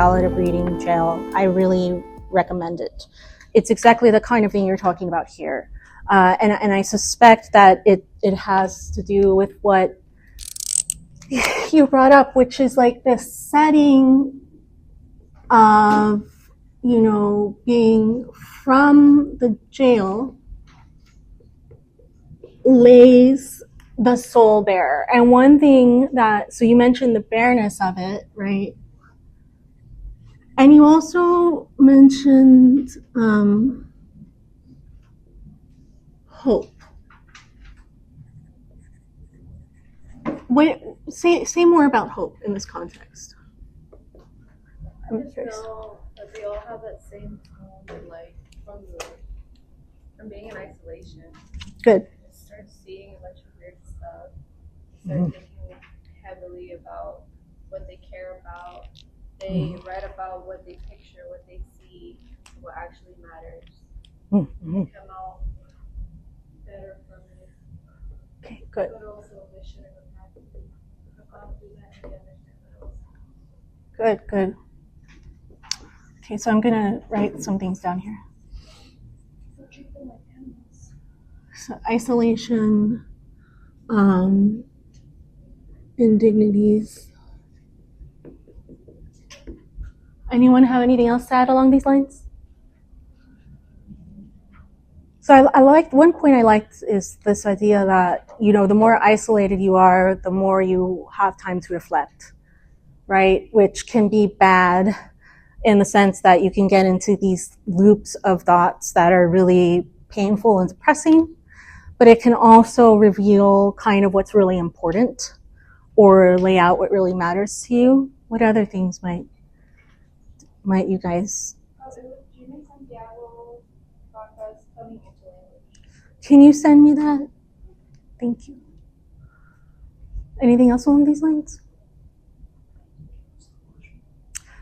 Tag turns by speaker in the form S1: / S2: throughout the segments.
S1: ballad of reading jail. I really recommend it. It's exactly the kind of thing you're talking about here. And I suspect that it has to do with what you brought up, which is like the setting of, being from the jail lays the soul bare. And one thing so you mentioned the bareness of it, right? And you also mentioned hope. Say more about hope in this context.
S2: I just feel that they all have that same tone, like from being in isolation.
S1: Good.
S2: Start seeing a bunch of weird stuff. Start thinking heavily about what they care about. They read about what they picture, what they see, what actually matters. They come out better from it.
S1: Okay, good.
S2: But also they shouldn't have had to gone through that and they understand that also.
S1: Good. Okay, so I'm gonna write some things down here. So isolation, indignities. Anyone have anything else to add along these lines? So I liked, one point I liked is this idea that, the more isolated you are, the more you have time to reflect, right? Which can be bad in the sense that you can get into these loops of thoughts that are really painful and depressing, but it can also reveal kind of what's really important or lay out what really matters to you. What other things might you guys? Can you send me that? Thank you. Anything else along these lines?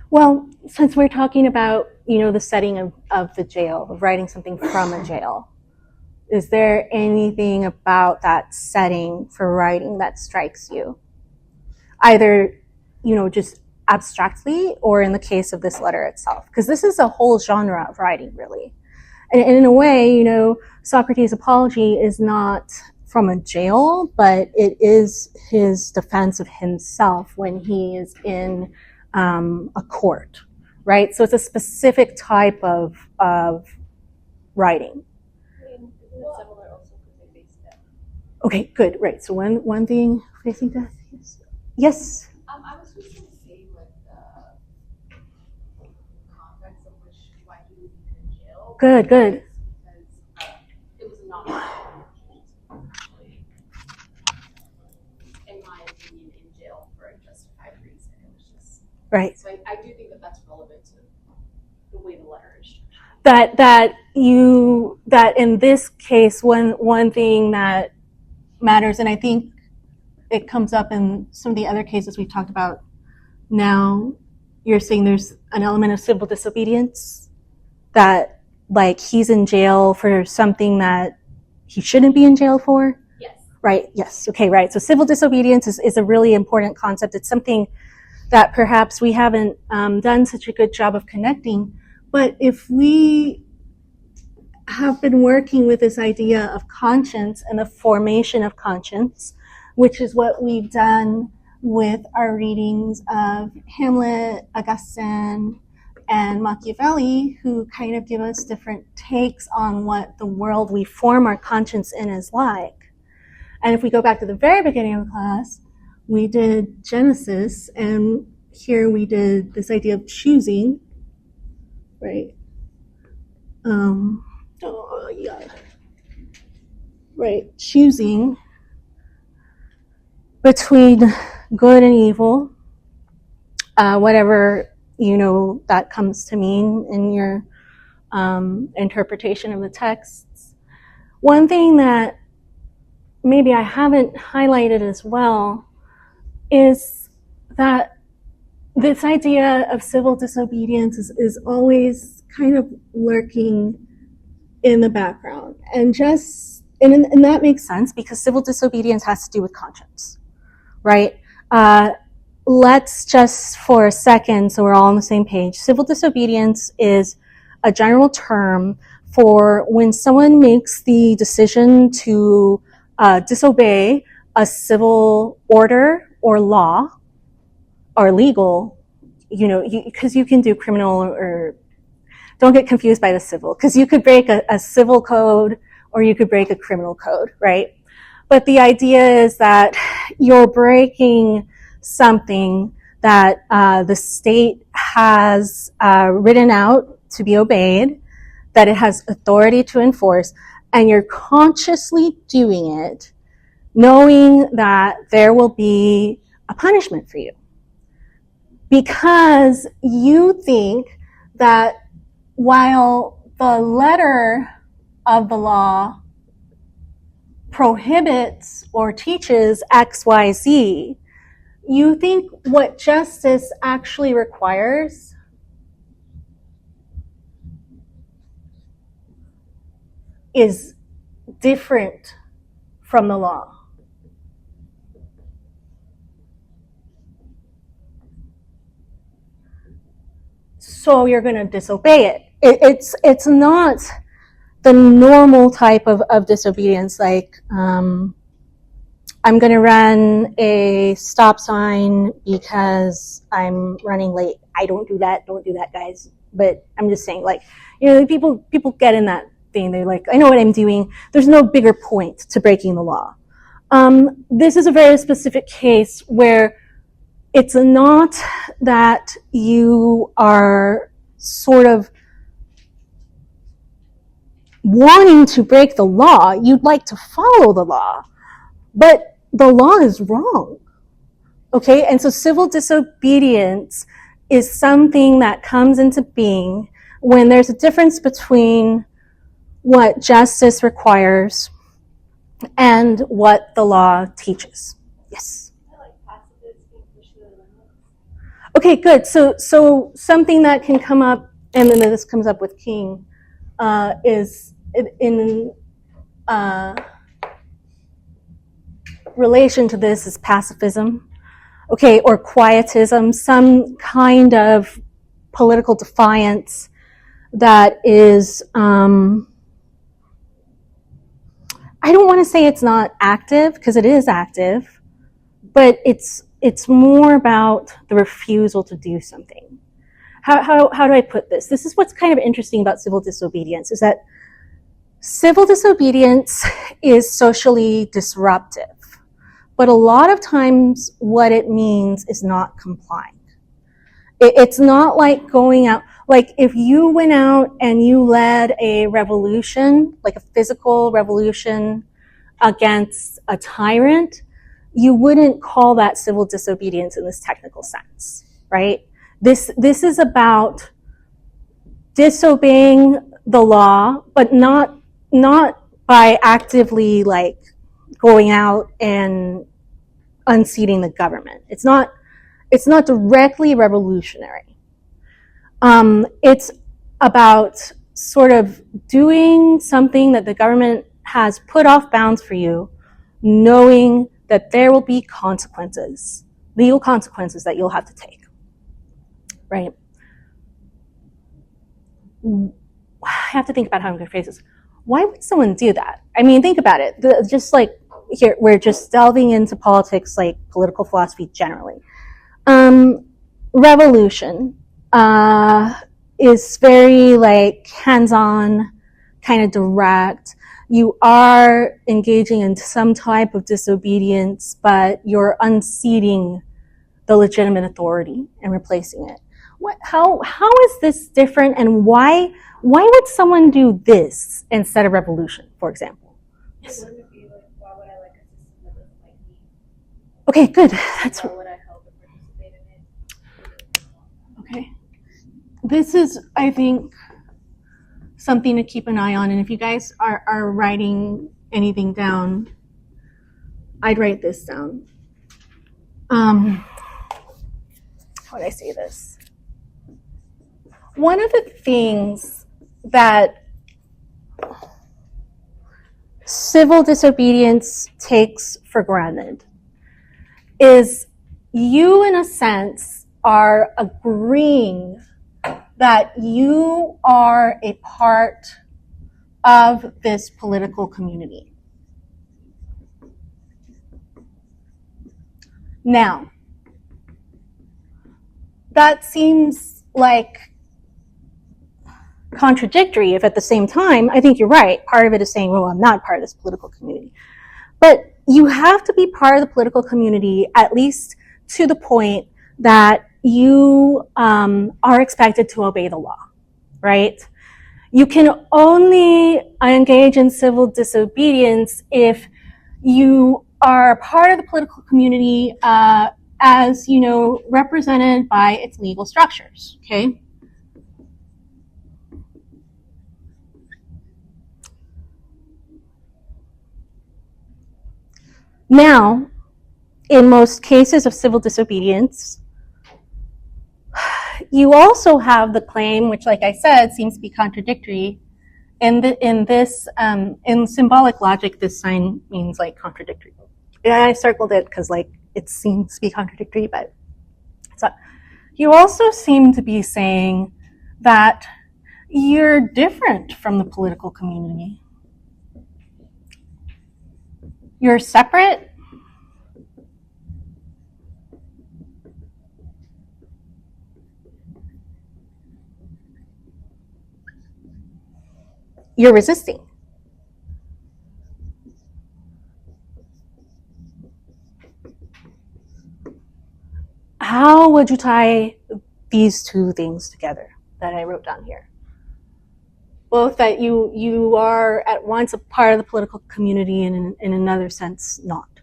S1: Well, since we're talking about, the setting of the jail, of writing something from a jail, is there anything about that setting for writing that strikes you? Either, just abstractly or in the case of this letter itself? Because this is a whole genre of writing, really. And in a way, Socrates' apology is not from a jail, but it is his defense of himself when he is in a court, right? So it's a specific type of writing. Okay, good, right. So one thing facing death. Yes.
S3: I was just going to say, the context of why he was in jail.
S1: Good.
S3: Because it was not actually, in my opinion, in jail for a justified reason. It was just
S1: right.
S3: So I do think that's relevant to the way the letter is structured. That in this case, one thing that matters, and I think it comes up in some of the other cases we've talked about now, you're saying there's an element of civil disobedience, that like he's in jail for something that he shouldn't be in jail for? Yes.
S1: Right, yes, okay, right. So civil disobedience is a really important concept. It's something that perhaps we haven't done such a good job of connecting, but if we have been working with this idea of conscience and the formation of conscience, which is what we've done with our readings of Hamlet, Augustine, and Machiavelli, who kind of give us different takes on what the world we form our conscience in is like. And if we go back to the very beginning of the class, we did Genesis, and here we did this idea of choosing, right? Right, choosing between good and evil, whatever that comes to mean in your interpretation of the texts. One thing that maybe I haven't highlighted as well is that this idea of civil disobedience is always kind of lurking in the background, and that makes sense because civil disobedience has to do with conscience, right? let's just for a second, so we're all on the same page. Civil disobedience is a general term for when someone makes the decision to disobey a civil order or law or legal, because you can do criminal or don't get confused by the civil, because you could break a civil code or you could break a criminal code, right? But the idea is that you're breaking something that the state has written out to be obeyed, that it has authority to enforce, and you're consciously doing it, knowing that there will be a punishment for you. Because you think that while the letter of the law prohibits or teaches X, Y, Z, you think what justice actually requires is different from the law. So you're going to disobey it. It's not the normal type of disobedience, like I'm going to run a stop sign because I'm running late. I don't do that. Don't do that, guys. But I'm just saying, like, people get in that thing. They're like, I know what I'm doing. There's no bigger point to breaking the law. This is a very specific case where it's not that you are sort of wanting to break the law. You'd like to follow the law, but the law is wrong. Okay, and so civil disobedience is something that comes into being when there's a difference between what justice requires and what the law teaches. Yes. Okay, good. So something that can come up, and then this comes up with King, is in relation to this is pacifism, okay, or quietism, some kind of political defiance that is, I don't want to say it's not active, because it is active, but it's more about the refusal to do something. How do I put this? This is what's kind of interesting about civil disobedience, is that civil disobedience is socially disruptive. But a lot of times what it means is not complying. It's not like going out, like if you went out and you led a revolution, like a physical revolution against a tyrant, you wouldn't call that civil disobedience in this technical sense, right? This is about disobeying the law, but not by actively like going out and unseating the government. It's not directly revolutionary. It's about sort of doing something that the government has put off bounds for you, knowing that there will be consequences, legal consequences that you'll have to take, right? I have to think about how I'm going to phrase this. Why would someone do that? I mean, think about it. Just like here, we're just delving into politics, like political philosophy generally. Revolution is very like hands-on, kind of direct. You are engaging in some type of disobedience, but you're unseating the legitimate authority and replacing it. How is this different, and why would someone do this instead of revolution, for example? Yes.
S2: Wouldn't it be like, why would I like a system that doesn't like me?
S1: Okay, good. That's
S2: Why would I help and participate in it?
S1: okay. This is, I think, something to keep an eye on. And if you guys are writing anything down, I'd write this down. How would I say this? One of the things that civil disobedience takes for granted is you, in a sense, are agreeing that you are a part of this political community. Now, that seems like contradictory if at the same time, I think you're right, part of it is saying, well, I'm not part of this political community. But you have to be part of the political community at least to the point that you are expected to obey the law, right? You can only engage in civil disobedience if you are part of the political community as, represented by its legal structures, okay? Now, in most cases of civil disobedience, you also have the claim, which, like I said, seems to be contradictory. In symbolic logic, this sign means like contradictory. Yeah, I circled it because it seems to be contradictory, but it's not. You also seem to be saying that you're different from the political community. You're separate. You're resisting. How would you tie these two things together that I wrote down here? Both that you are at once a part of the political community and in another sense not.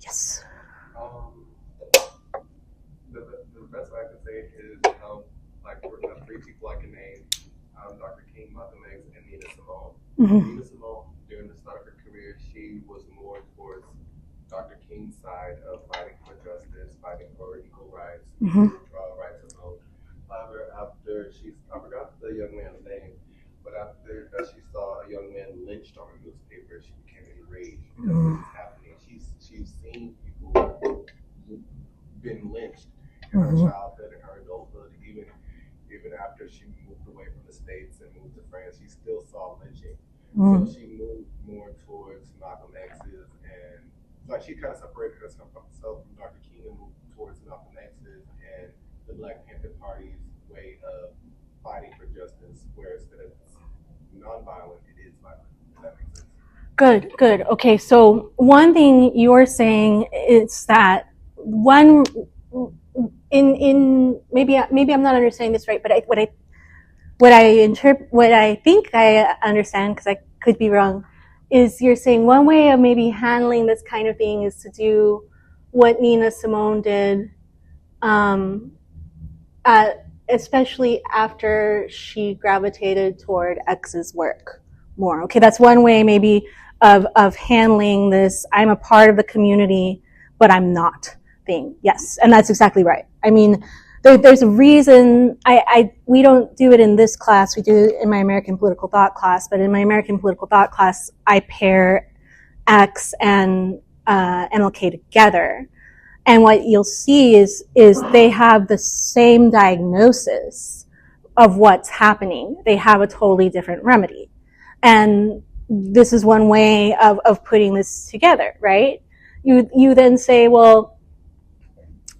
S1: Yes.
S4: The best way I can say it is we're gonna have three people I can name: Dr. King, Malcolm X, and Nina Simone. Nina Simone, during the start of her career, she was more towards Dr. King's side of fighting for justice, fighting for equal rights, rights of vote. However, after I forgot the young man's name, but after she saw a young man lynched on her newspaper, she became enraged because it was happening. She's seen people been lynched in her childhood and her adulthood, even after she moved away from the States and moved to France, she still saw lynching. So she moved more towards Malcolm X's, and she kind of separated herself from Dr. King and moved towards Malcolm X's and the Black Panther Party's way of fighting for justice, where instead of nonviolent, it is violent. Does that make sense?
S1: Good. Okay, so one thing you're saying is that in maybe I'm not understanding this right, but what I think I understand, because I could be wrong, is you're saying one way of maybe handling this kind of thing is to do what Nina Simone did, especially after she gravitated toward X's work more. Okay, that's one way maybe of handling this I'm a part of the community, but I'm not thing. Yes, and that's exactly right. I mean, there's a reason we don't do it in this class. We do it in my American Political Thought class, but in my American Political Thought class, I pair X and MLK together. And what you'll see is they have the same diagnosis of what's happening. They have a totally different remedy. And this is one way of putting this together, right? You then say, well,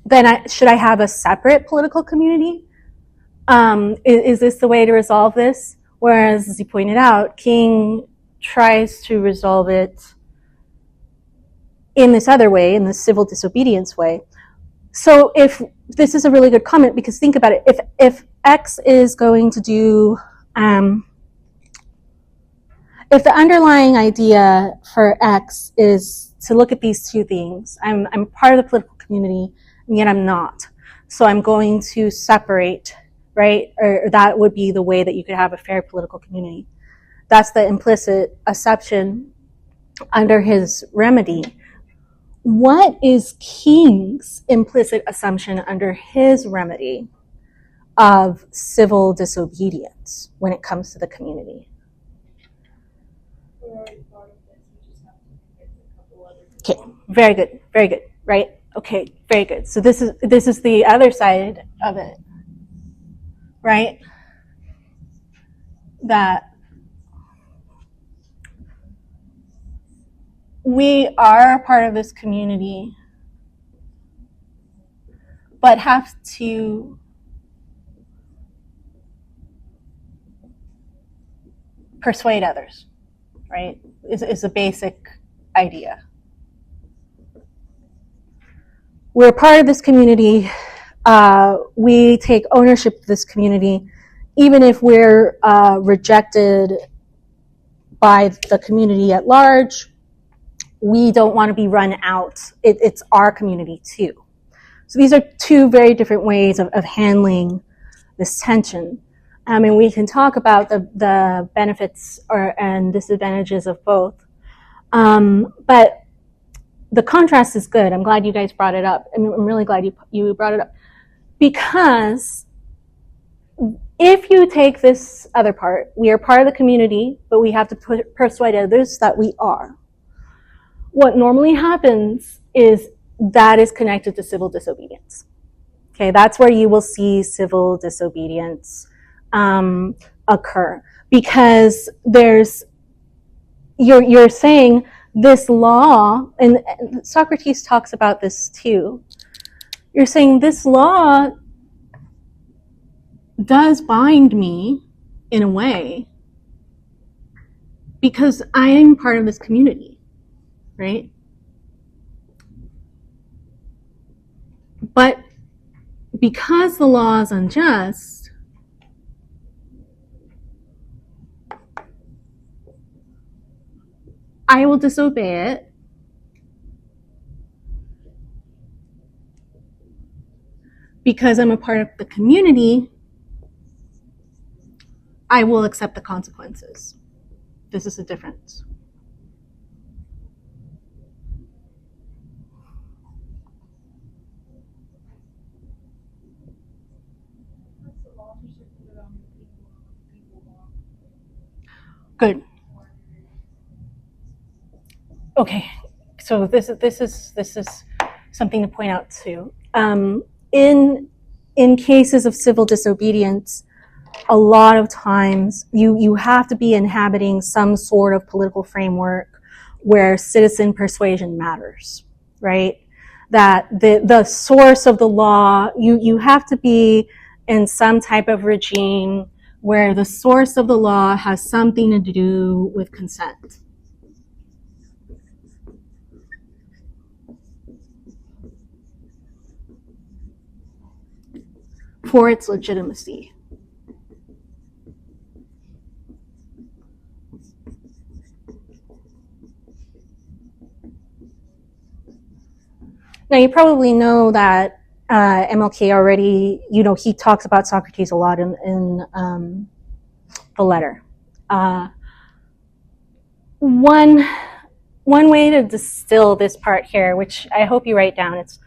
S1: then should I have a separate political community? Is this the way to resolve this? Whereas, as you pointed out, King tries to resolve it in this other way, in the civil disobedience way. So if this is a really good comment, because think about it, if X is going to do, if the underlying idea for X is to look at these two things, I'm part of the political community, and yet I'm not. So I'm going to separate, right? Or that would be the way that you could have a fair political community. That's the implicit assumption under his remedy. What is King's implicit assumption under his remedy of civil disobedience when it comes to the community? Okay, very good, right?
S3: Okay, very good. So this is the other side of it, right? That we are a part of this community, but have to persuade others, right? Is a basic idea. We're a part of this community. We take ownership of this community, even if we're rejected by the community at large. We don't want to be run out. It's our community too. So these are two very different ways of handling this tension. And we can talk about the benefits and disadvantages of both. But the contrast is good. I'm glad you guys brought it up. I'm really glad you brought it up. Because if you take this other part, we are part of the community, but we have to persuade others that we are. What normally happens is that is connected to civil disobedience. Okay, that's where you will see civil disobedience occur, because you're saying this law, and Socrates talks about this too. You're saying this law does bind me in a way because I am part of this community, right? But because the law is unjust, I will disobey it because I'm a part of the community. I will accept the consequences. This is the difference. Good. Okay, so this is something to point out too. In cases of civil disobedience, a lot of times you have to be inhabiting some sort of political framework where citizen persuasion matters, right? That the source of the law, you have to be in some type of regime where the source of the law has something to do with consent. For its legitimacy. Now, you probably know that MLK already, he talks about Socrates a lot in the letter. One way to distill this part here, which I hope you write down, it's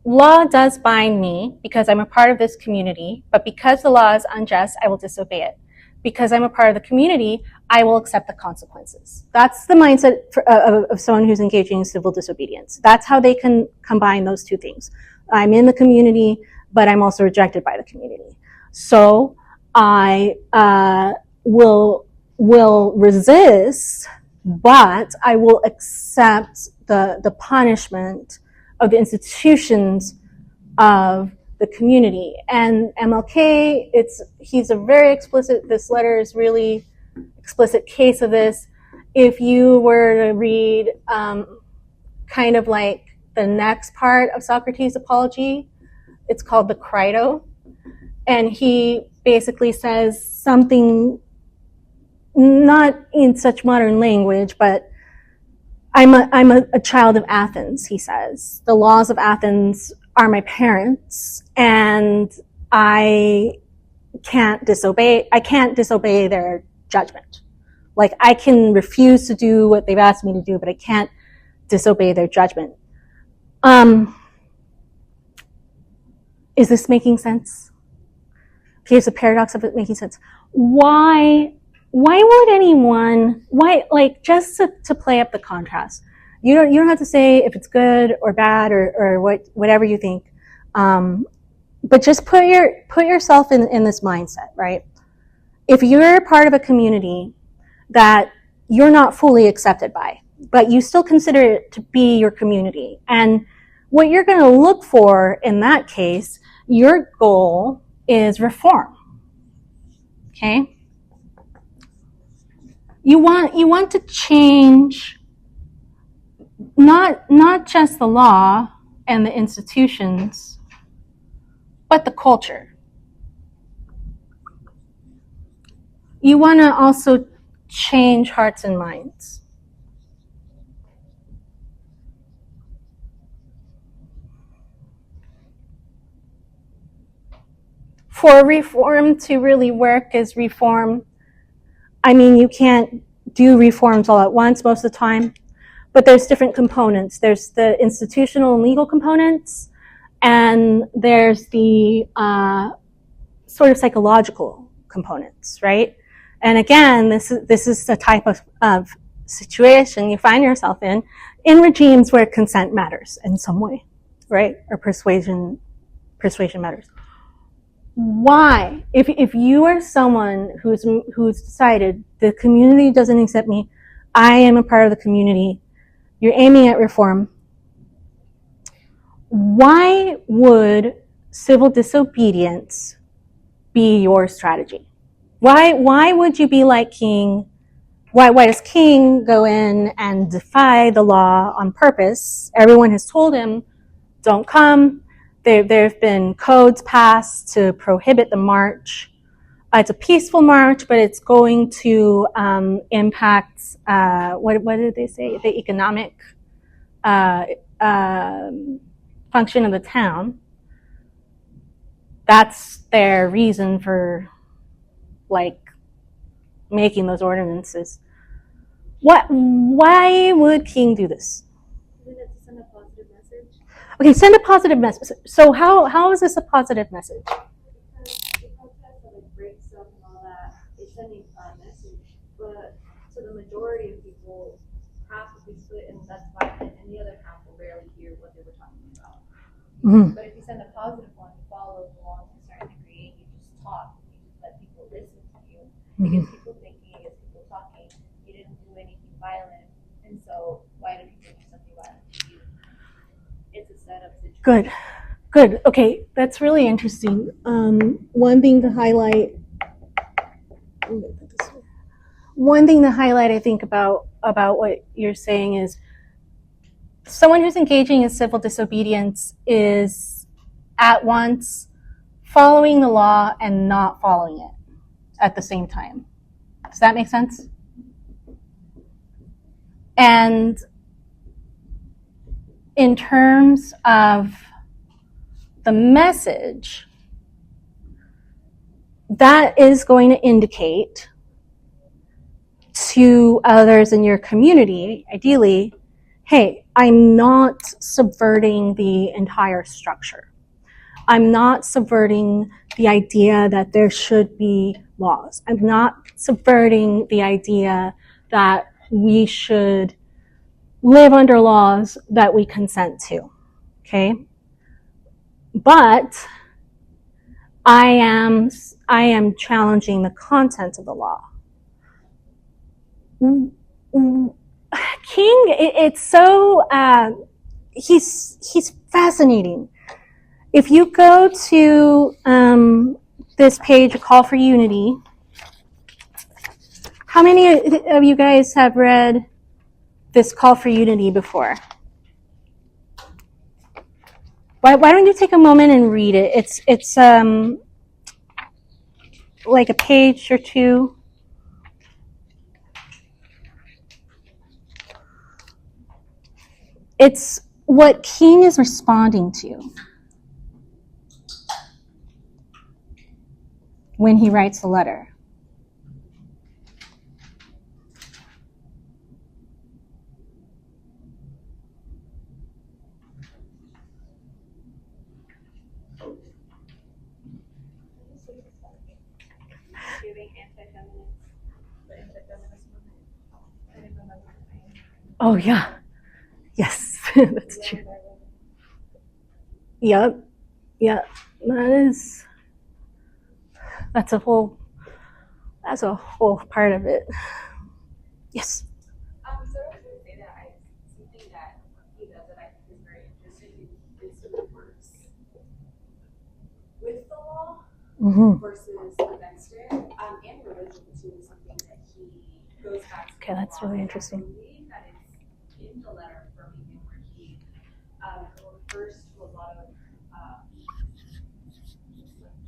S3: law does bind me because I'm a part of this community, but because the law is unjust, I will disobey it. Because I'm a part of the community, I will accept the consequences. That's the mindset of someone who's engaging in civil disobedience. That's how they can combine those two things. I'm in the community, but I'm also rejected by the community. So I will resist, but I will accept the punishment of the institutions of the community. And MLK, he's a very explicit, this letter is really explicit case of this. If you were to read kind of like the next part of Socrates' apology, it's called the Crito, and he basically says something not in such modern language, but I'm a child of Athens, he says. The laws of Athens are my parents, and I can't disobey their judgment. Like, I can refuse to do what they've asked me to do, but I can't disobey their judgment. Is this making sense? Here's the paradox of it making sense. Why would anyone, like, just to play up the contrast,
S1: You don't have to say if it's good or bad or whatever you think. But just put yourself in this mindset, right? If you're part of a community that you're not fully accepted by, but you still consider it to be your community, and what you're going to look for in that case, your goal is reform. Okay? You want to change not just the law and the institutions, but the culture. You want to also change hearts and minds. For reform to really work as reform, I mean, you can't do reforms all at once most of the time, but there's different components. There's the institutional and legal components, and there's the sort of psychological components, right? And again, this is the type of situation you find yourself in regimes where consent matters in some way, right? Or persuasion matters. Why? If you are someone who's decided the community doesn't accept me, I am a part of the community, you're aiming at reform, why would civil disobedience be your strategy? Why would you be like King? Why does King go in and defy the law on purpose? Everyone has told him, don't come. There have been codes passed to prohibit the march. It's a peaceful march, but it's going to impact, what did they say? The economic function of the town. That's their reason for, like, making those ordinances. Why would King do this?
S2: Send a positive message.
S1: Okay, send a positive message. So how is this a positive message?
S2: Because the protest that like breaks stuff and all that is sending a message, but to the majority of people, half will be split and that's violent, and the other half will barely hear what they were talking about.
S1: Mm-hmm.
S2: But if you send a positive one, you follow along to a certain degree, and you just talk, and you just let people listen to you. It gets people thinking, it gets people talking. You didn't do anything violent, and so why do people do something violent to you? It's a setup situation.
S1: Good. Okay, that's really interesting. One thing to highlight, I think, about what you're saying is someone who's engaging in civil disobedience is at once following the law and not following it at the same time. Does that make sense? And in terms of the message, that is going to indicate to others in your community, ideally, hey, I'm not subverting the entire structure. I'm not subverting the idea that there should be laws. I'm not subverting the idea that we should live under laws that we consent to, okay? But I am challenging the content of the law. King, it's so, he's fascinating. If you go to this page, A Call for Unity, how many of you guys have read this Call for Unity before? Why don't you take a moment and read it? It's like a page or two. It's what King is responding to when he writes the letter.
S2: Giving anti-feminist, the anti-feminist movement. I didn't remember the name.
S1: Oh, yeah. Yes, that's true. Yep. Yeah. That's a whole part of it. Yes.
S5: So I was going to say that something that he does that I think is very interesting is he works with the law versus against it. And religion too is something that he goes back to.
S1: Okay, that's really interesting.
S5: That is in the letter of Birmingham where he refers to a lot of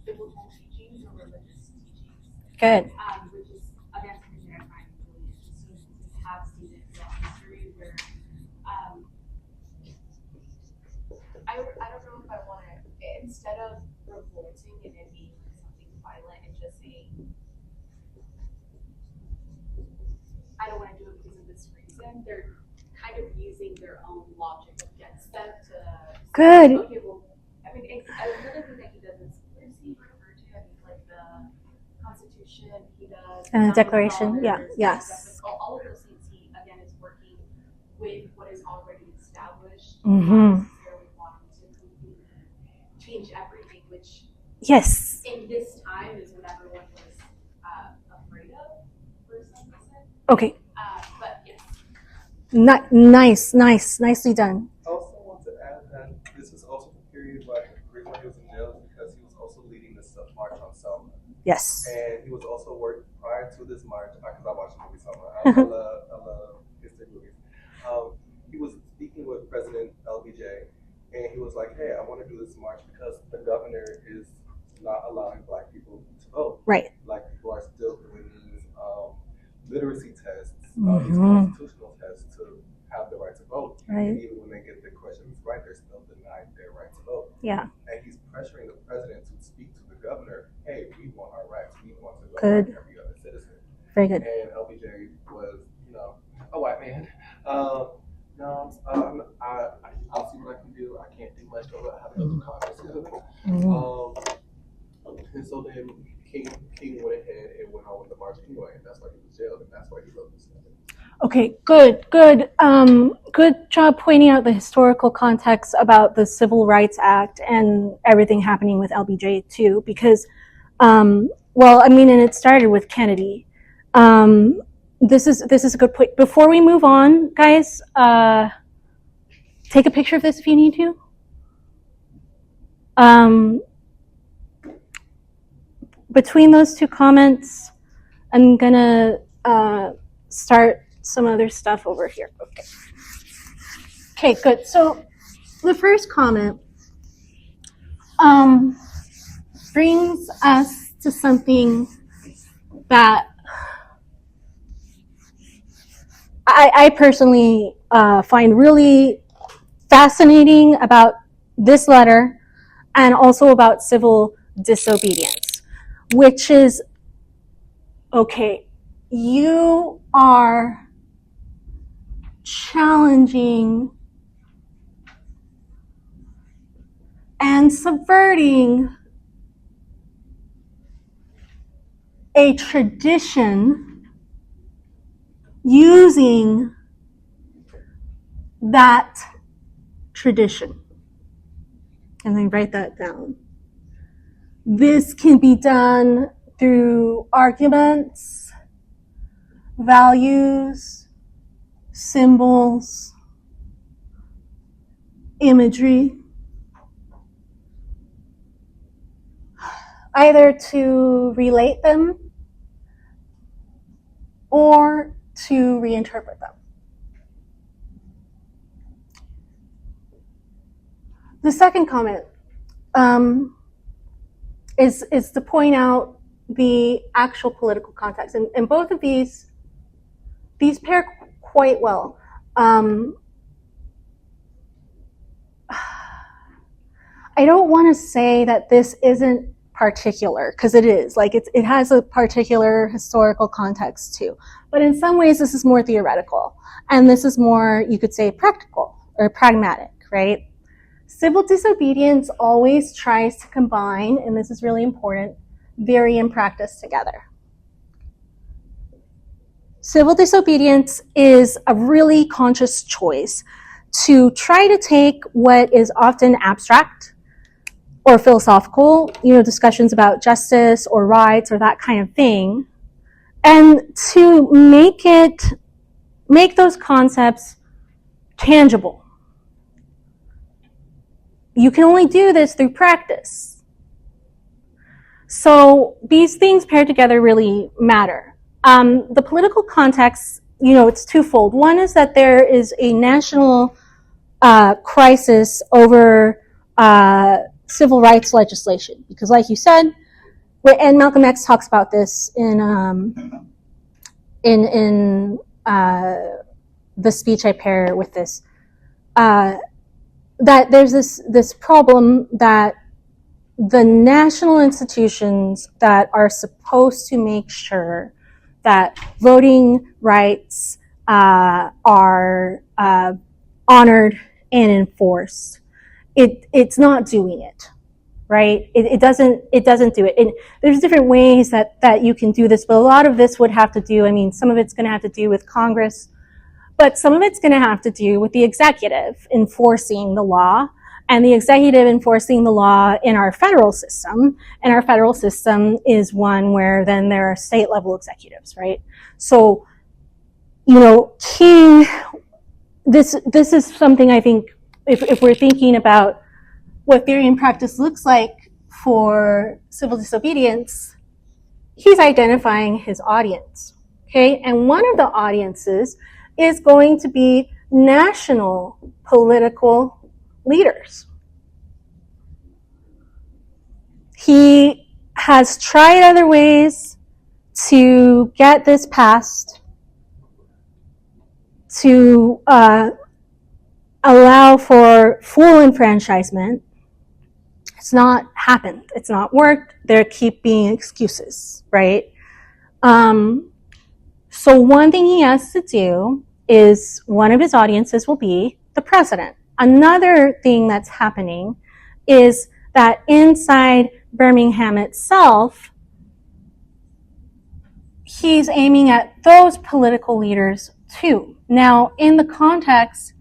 S5: biblical teachings or religious teachings.
S1: Good.
S5: Which is again something that I find really interesting because we have seen it throughout history where I don't know if I want to, instead of revolting and it being something violent and just saying I don't want to do it because of this reason, they're kind of using their own logic against them to
S1: Good.
S5: okay, well, I mean, another thing that he does is, where does he refer to? I mean, like the Constitution, he does.
S1: And the Declaration, yeah, yes.
S5: All of those things, he, again, is working with what is already established.
S1: Mm-hmm.
S5: Not necessarily wanting to completely change everything, which
S1: Yes.
S5: in this time is what everyone was afraid of, for some reason.
S1: Okay.
S5: But yes.
S1: Nicely done.
S4: I also want to add that this is also the period where the reason why he was in jail because he was also leading the march on Selma.
S1: Yes.
S4: And he was also working prior to this march, because I watched the movie Selma. I love history movies. He was speaking with President LBJ, and he was like, hey, I want to do this march because the governor is not allowing Black people to vote.
S1: Right.
S4: Black people are still doing these literacy tests, these
S1: Mm-hmm.
S4: constitutional tests to have the right to vote.
S1: Right.
S4: And even when they get the questions right, they're still denied their right to vote.
S1: Yeah.
S4: And he's pressuring the president to speak to the governor, hey, we want our rights. We want to go
S1: Good.
S4: like every other citizen.
S1: Very good.
S4: And LBJ was, a white man. No, I'll see what I can do. I can't do much over. I have to go to Congress. And so then King went ahead and went on with the march anyway, and that's why he was jailed, and that's why he wrote this letter.
S1: Okay, good. Good job pointing out the historical context about the Civil Rights Act and everything happening with LBJ too, because, and it started with Kennedy. This is a good point. Before we move on, guys, take a picture of this if you need to. Between those two comments, I'm gonna start some other stuff over here. Okay, good. So the first comment brings us to something that I personally find really fascinating about this letter and also about civil disobedience, which is, okay, you are challenging and subverting a tradition using that tradition. And then write that down. This can be done through arguments, values, symbols, imagery, either to relate them or to reinterpret them. The second comment is to point out the actual political context, and both of these pair quite well. I don't want to say that this isn't particular, because it is. Like it has a particular historical context too. But in some ways, this is more theoretical, and this is more, you could say, practical or pragmatic, right? Civil disobedience always tries to combine, and this is really important, theory and practice together. Civil disobedience is a really conscious choice to try to take what is often abstract or philosophical, discussions about justice or rights or that kind of thing, and to make those concepts tangible. You can only do this through practice. So these things paired together really matter. The political context, it's twofold. One is that there is a national crisis over civil rights legislation, because, like you said, and Malcolm X talks about this in the speech I pair with this, that there's this problem that the national institutions that are supposed to make sure that voting rights are honored and enforced, it's not doing it, right? It doesn't do it. And there's different ways that you can do this, but a lot of this would have to do, some of it's going to have to do with Congress, but some of it's going to have to do with the executive enforcing the law, and the executive enforcing the law in our federal system. And our federal system is one where then there are state level executives, right? So, King, this is something I think, if we're thinking about what theory and practice looks like for civil disobedience, he's identifying his audience, okay? And one of the audiences is going to be national political leaders. He has tried other ways to get this passed, to allow for full enfranchisement. It's not happened. It's not worked. There keep being excuses, right? So one thing he has to do is, one of his audiences will be the president. Another thing that's happening is that inside Birmingham itself, he's aiming at those political leaders too. Now, in the context,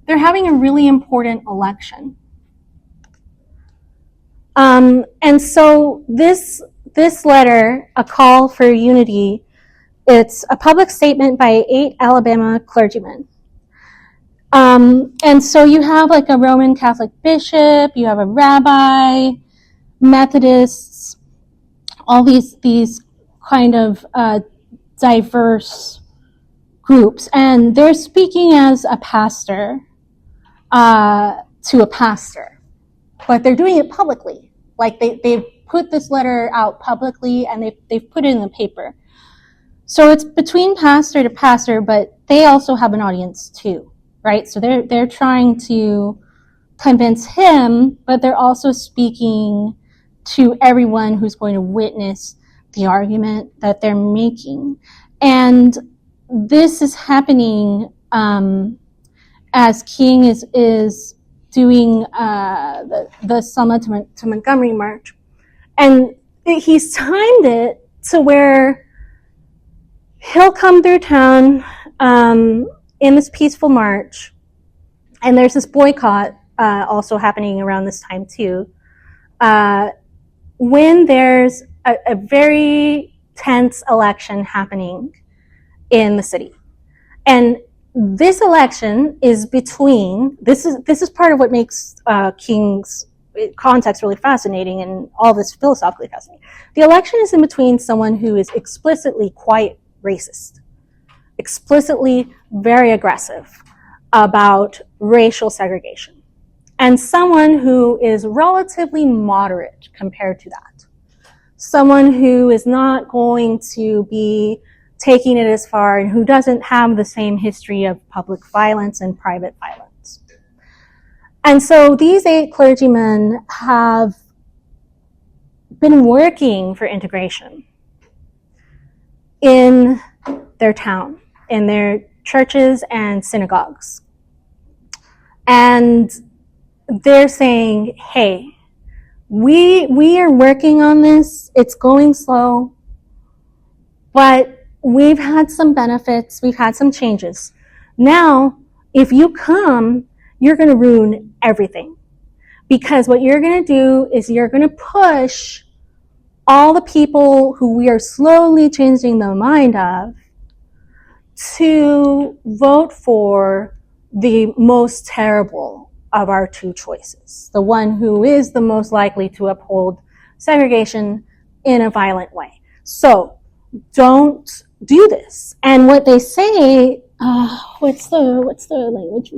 S1: they're having a really important election. And so this letter, A Call for Unity, it's a public statement by 8 Alabama clergymen. And so you have like a Roman Catholic bishop, you have a rabbi, Methodists, all these kind of diverse groups, and they're speaking as a pastor to a pastor, but they're doing it publicly. Like they've put this letter out publicly, and they've put it in the paper. So it's between pastor to pastor, but they also have an audience too, right? So they're trying to convince him, but they're also speaking to everyone who's going to witness the argument that they're making. And this is happening as King is doing the Selma to Montgomery march. And he's timed it to where he'll come through town in this peaceful march, and there's this boycott also happening around this time too, when there's a very tense election happening in the city. And this election is between, this is part of what makes King's context really fascinating and all this philosophically fascinating. The election is in between someone who is explicitly quite racist, explicitly very aggressive about racial segregation, and someone who is relatively moderate compared to that. Someone who is not going to be taking it as far and who doesn't have the same history of public violence and private violence. And so these 8 clergymen have been working for integration in their town, in their churches and synagogues. And they're saying, hey, we are working on this. It's going slow, but we've had some benefits. We've had some changes. Now, if you come you're going to ruin everything. Because what you're going to do is you're going to push all the people who we are slowly changing the mind of to vote for the most terrible of our two choices, the one who is the most likely to uphold segregation in a violent way. So don't do this. And what they say, what's the language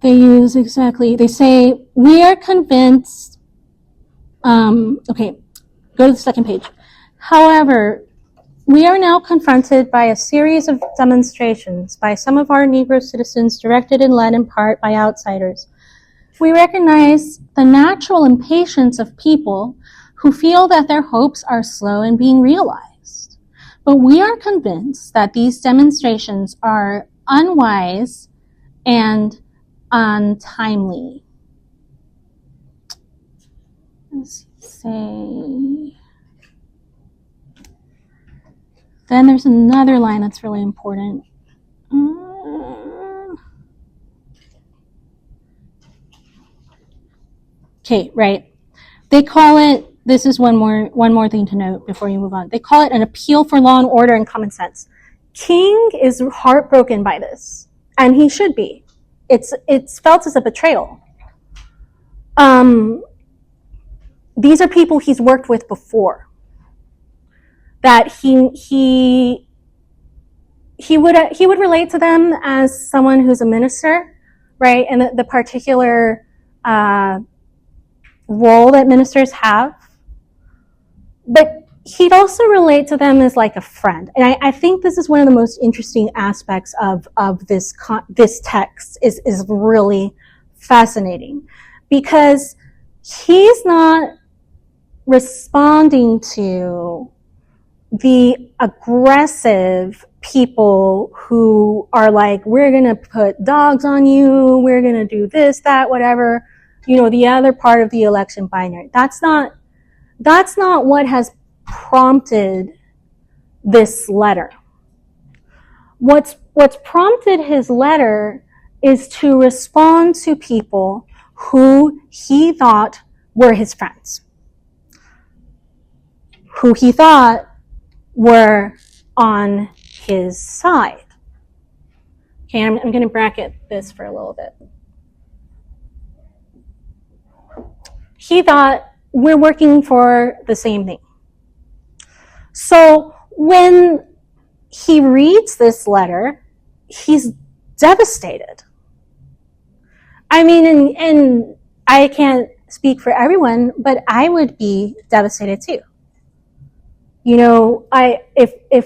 S1: they use exactly? They say, we are convinced, okay, go to the second page. However, we are now confronted by a series of demonstrations by some of our Negro citizens, directed and led in part by outsiders. We recognize the natural impatience of people who feel that their hopes are slow in being realized. But we are convinced that these demonstrations are unwise and untimely. Let's say... Then there's another line that's really important. Okay, right. They call it, this is one more thing to note before you move on. They call it an appeal for law and order and common sense. King is heartbroken by this, and he should be. It's felt as a betrayal. These are people he's worked with before. That he would relate to them as someone who's a minister, right? And the particular role that ministers have. But he'd also relate to them as like a friend. And I think this is one of the most interesting aspects of this text is really fascinating, because he's not responding to the aggressive people who are like, we're going to put dogs on you, we're going to do this, that, whatever, the other part of the election binary. That's not what has prompted this letter. What's prompted his letter is to respond to people who he thought were his friends, who he thought were on his side. Okay, I'm going to bracket this for a little bit. He thought, we're working for the same thing. So when he reads this letter, he's devastated. I mean, and I can't speak for everyone, but I would be devastated too. If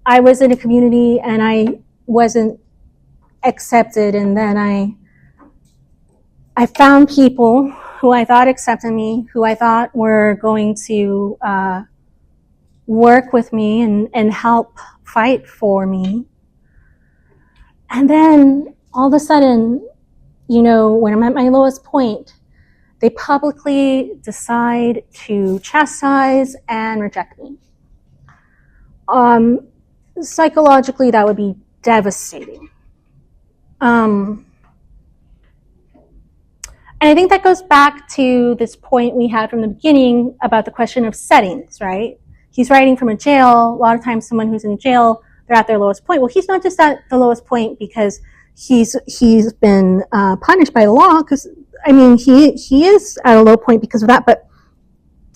S1: I was in a community and I wasn't accepted, and then I found people who I thought accepted me, who I thought were going to work with me and help fight for me. And then all of a sudden, when I'm at my lowest point, they publicly decide to chastise and reject me. Psychologically, that would be devastating. And I think that goes back to this point we had from the beginning about the question of settings, right? He's writing from a jail. A lot of times someone who's in jail, they're at their lowest point. Well, he's not just at the lowest point because he's been punished by the law, because, I mean, he is at a low point because of that, but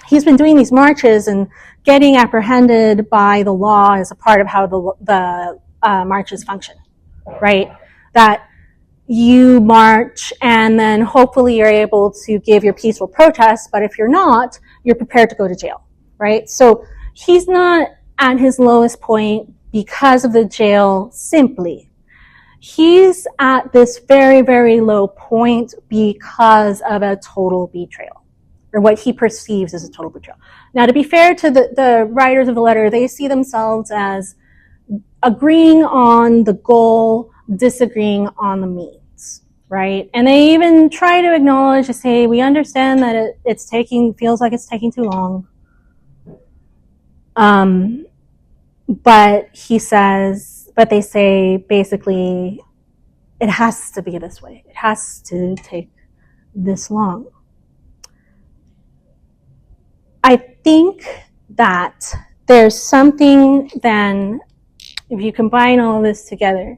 S1: he's been doing these marches and getting apprehended by the law as a part of how the marches function, right? That you march and then hopefully you're able to give your peaceful protest, but if you're not, you're prepared to go to jail, right? So he's not at his lowest point because of the jail simply. He's at this very, very low point because of a total betrayal, or what he perceives as a total betrayal. Now, to be fair to the writers of the letter, they see themselves as agreeing on the goal, disagreeing on the means, right? And they even try to acknowledge, to say, we understand that feels like it's taking too long. But they say, basically, it has to be this way. It has to take this long. I think that there's something then, if you combine all of this together,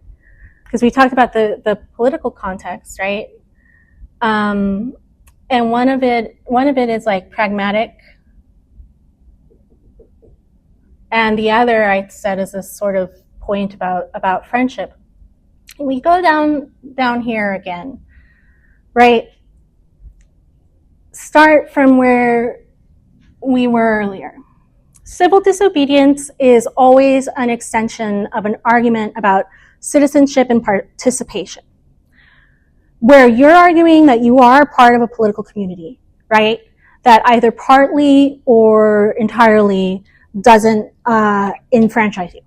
S1: because we talked about the political context, right? And one of it is like pragmatic, and the other I said is this sort of point about friendship. We go down here again, right? Start from where we were earlier. Civil disobedience is always an extension of an argument about citizenship and participation, where you're arguing that you are part of a political community, right? That either partly or entirely doesn't enfranchise you.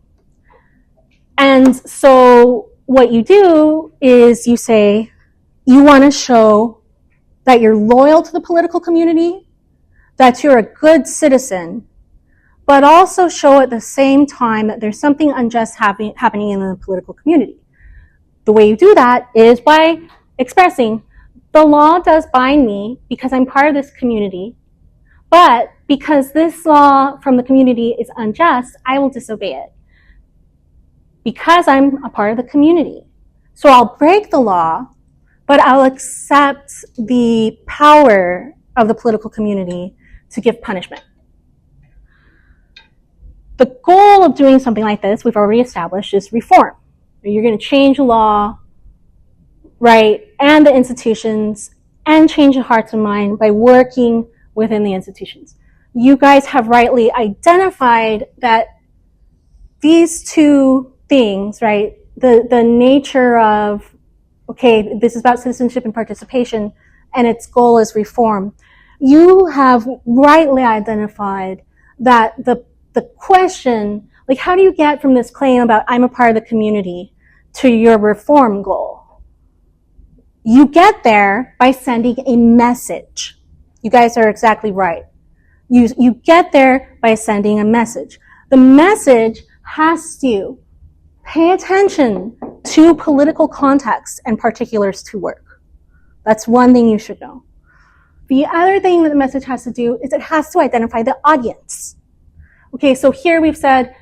S1: And so what you do is you say you want to show that you're loyal to the political community, that you're a good citizen, but also show at the same time that there's something unjust happening in the political community. The way you do that is by expressing, the law does bind me because I'm part of this community, but because this law from the community is unjust, I will disobey it. Because I'm a part of the community. So I'll break the law, but I'll accept the power of the political community to give punishment. The goal of doing something like this, we've already established, is reform. You're going to change the law, right, and the institutions, and change the hearts and mind by working within the institutions. You guys have rightly identified that these two things, right, the nature of, okay, this is about citizenship and participation, and its goal is reform. You have rightly identified that the question, like, how do you get from this claim about I'm a part of the community to your reform goal? You get there by sending a message. You guys are exactly right. You get there by sending a message. The message has to pay attention to political context and particulars to work. That's one thing you should know. The other thing that the message has to do is it has to identify the audience. Okay, so here we've said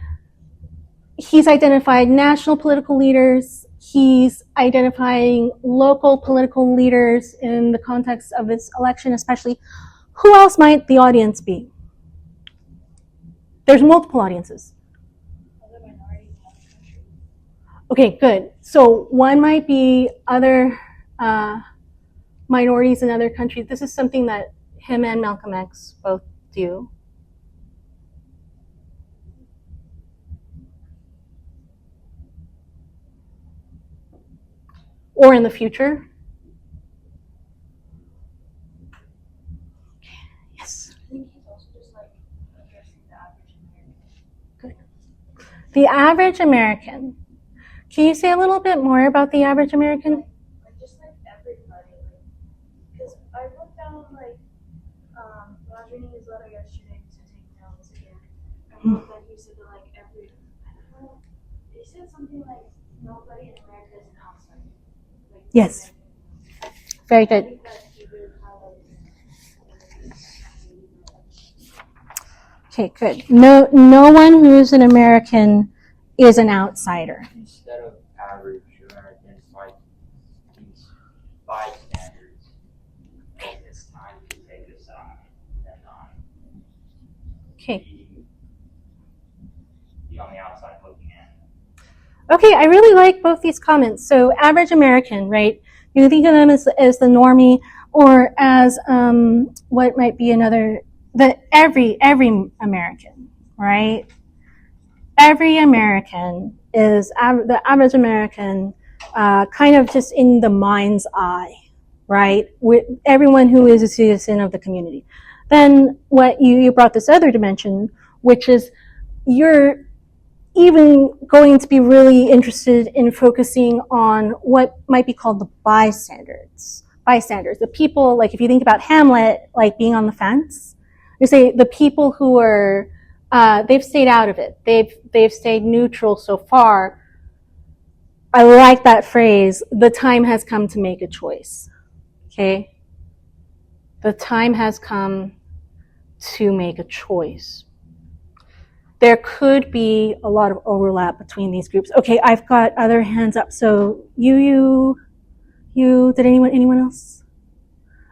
S1: he's identified national political leaders, he's identifying local political leaders in the context of this election especially. Who else might the audience be? There's multiple audiences.
S2: Other minorities in other countries.
S1: Okay, good. So one might be other minorities in other countries. This is something that him and Malcolm X both do. Or in the future. Yes.
S5: I think he's also just like addressing the average American.
S1: Good. The average American. Can you say a little bit more about the average American?
S5: Like just like everybody, like because I wrote down like when I was reading his letter yesterday to take notes again. I wrote that he said that like every I don't know. He said something like nobody in America is an outsider. Like,
S1: Yes. Very good.
S5: I think that he really highlights.
S1: Okay, good. No one who is an American is an outsider.
S6: Instead of average Americans, like these bystanders, it's time to take a side and not
S1: Okay.
S6: be on the outside looking in.
S1: Okay, I really like both these comments. So average American, right? You can think of them as the normie, or as what might be another, every American, right? Every American is the average American, kind of just in the mind's eye, right? With everyone who is a citizen of the community. Then what you brought this other dimension, which is you're even going to be really interested in focusing on what might be called the bystanders. The people, like if you think about Hamlet, like being on the fence, you say the people who are, they've stayed out of it. They've stayed neutral so far. I like that phrase, the time has come to make a choice. Okay? The time has come to make a choice. There could be a lot of overlap between these groups. Okay, I've got other hands up. So you, did anyone else?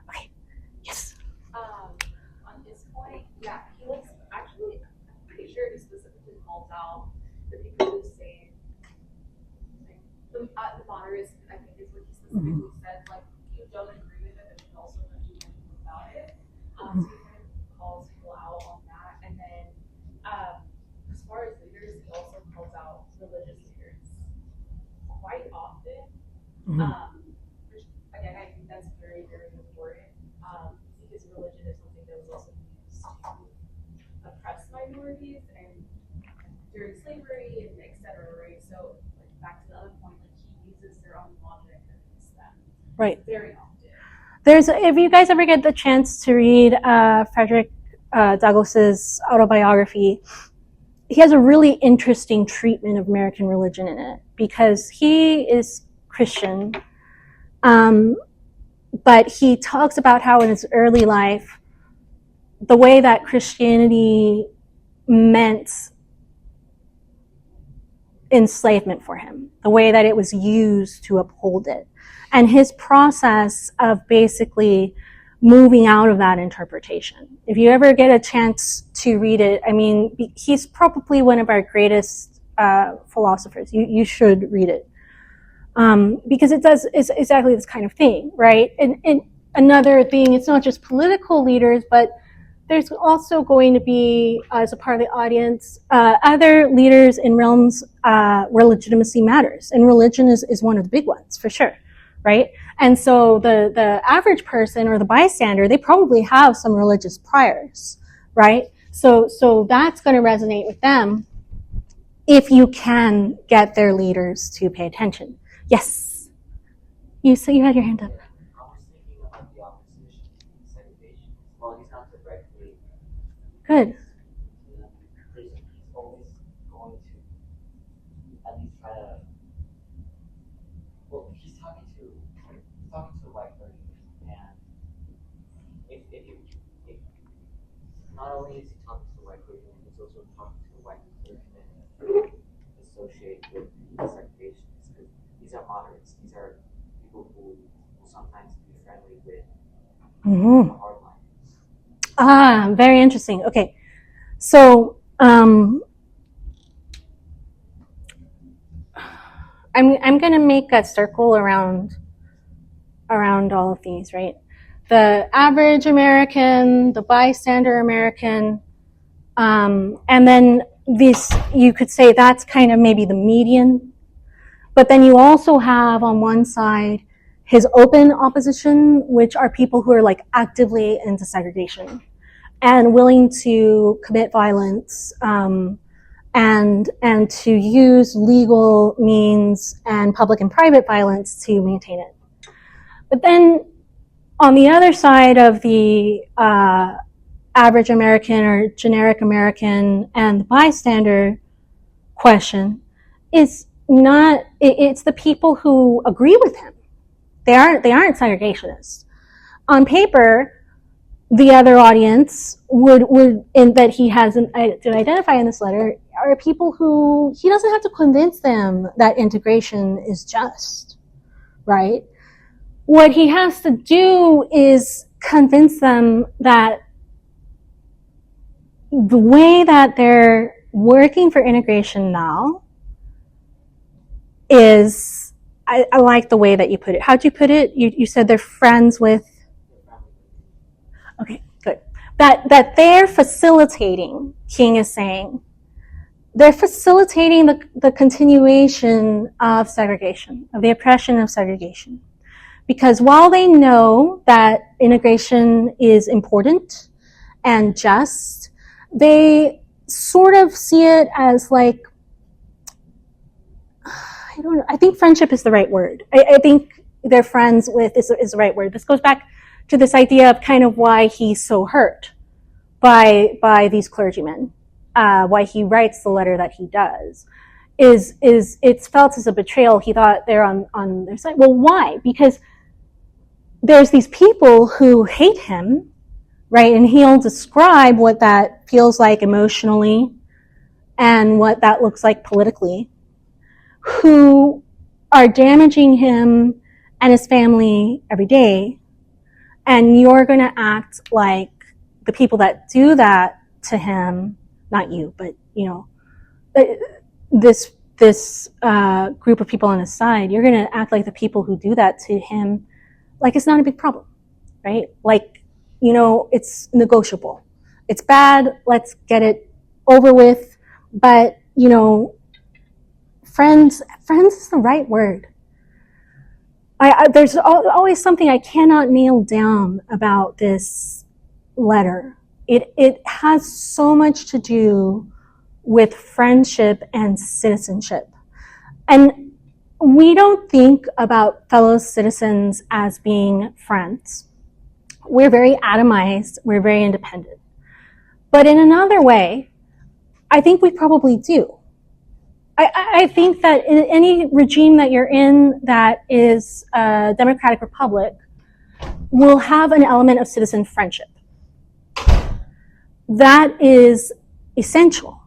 S1: Okay, yes.
S7: On his point, yeah, he was actually, I'm pretty sure he specifically called out the people who say, like, the moderates, I think is what he specifically said, like, you don't agree with it, but you also don't do anything about it. So he kind of calls people out on that. And then, as far as leaders, he also calls out religious leaders quite often. Which, again, I think that's very, very important. Because religion is something that was also used to oppress minorities and during slavery and et cetera, right? So, like, back to the other point, like, he uses their own logic against them.
S1: Right.
S7: Very often.
S1: If you guys ever get the chance to read Frederick Douglass's autobiography, he has a really interesting treatment of American religion in it because he is Christian, but he talks about how in his early life, the way that Christianity meant enslavement for him, the way that it was used to uphold it, and his process of basically moving out of that interpretation. If you ever get a chance to read it, I mean, he's probably one of our greatest philosophers. You should read it. Because it's exactly this kind of thing, right? And another thing, it's not just political leaders, but there's also going to be, as a part of the audience, other leaders in realms where legitimacy matters. And religion is one of the big ones, for sure, right? And so the average person or the bystander, they probably have some religious priors, right? So that's going to resonate with them if you can get their leaders to pay attention. Yes. You had your hand up.
S8: I was thinking about the opposition to segregation. Well, he's not directly.
S1: Good.
S8: He's always going to at least try to. Well, he's talking to a white person, and if not only is he talking to a white person, he's also talking to a white person that associate with segregation. Because these are moderates. These are people who will sometimes be friendly with hardliners.
S1: Very interesting. Okay. So, I'm going to make a circle around all of these, right? The average American, the bystander American, and then this, you could say that's kind of maybe the median. But then you also have on one side his open opposition, which are people who are like actively into segregation and willing to commit violence, and to use legal means and public and private violence to maintain it. But then on the other side of the average American or generic American and the bystander question is not, it's the people who agree with him. They aren't segregationists. On paper, the other audience would in that he hasn't to identify in this letter are people who he doesn't have to convince them that integration is just, right? What he has to do is convince them that the way that they're working for integration now is, I like the way that you put it. How'd you put it? You said they're friends with, okay, good. That they're facilitating, King is saying, they're facilitating the continuation of segregation, of the oppression of segregation. Because while they know that integration is important and just, they sort of see it as like, I don't know, I think friendship is the right word. I think they're friends with is the right word. This goes back to this idea of kind of why he's so hurt by these clergymen, why he writes the letter that he does, it's felt as a betrayal. He thought they're on their side. Well, why? Because there's these people who hate him, right? And he'll describe what that feels like emotionally and what that looks like politically, who are damaging him and his family every day. And you're going to act like the people that do that to him, not you, but, you know, this group of people on his side, you're going to act like the people who do that to him, like it's not a big problem, right? Like, you know, it's negotiable. It's bad, let's get it over with. But, you know, friends is the right word. There's always something I cannot nail down about this letter. It has so much to do with friendship and citizenship. And we don't think about fellow citizens as being friends. We're very atomized, we're very independent. But in another way, I think we probably do. I think that in any regime that you're in that is a democratic republic will have an element of citizen friendship. That is essential.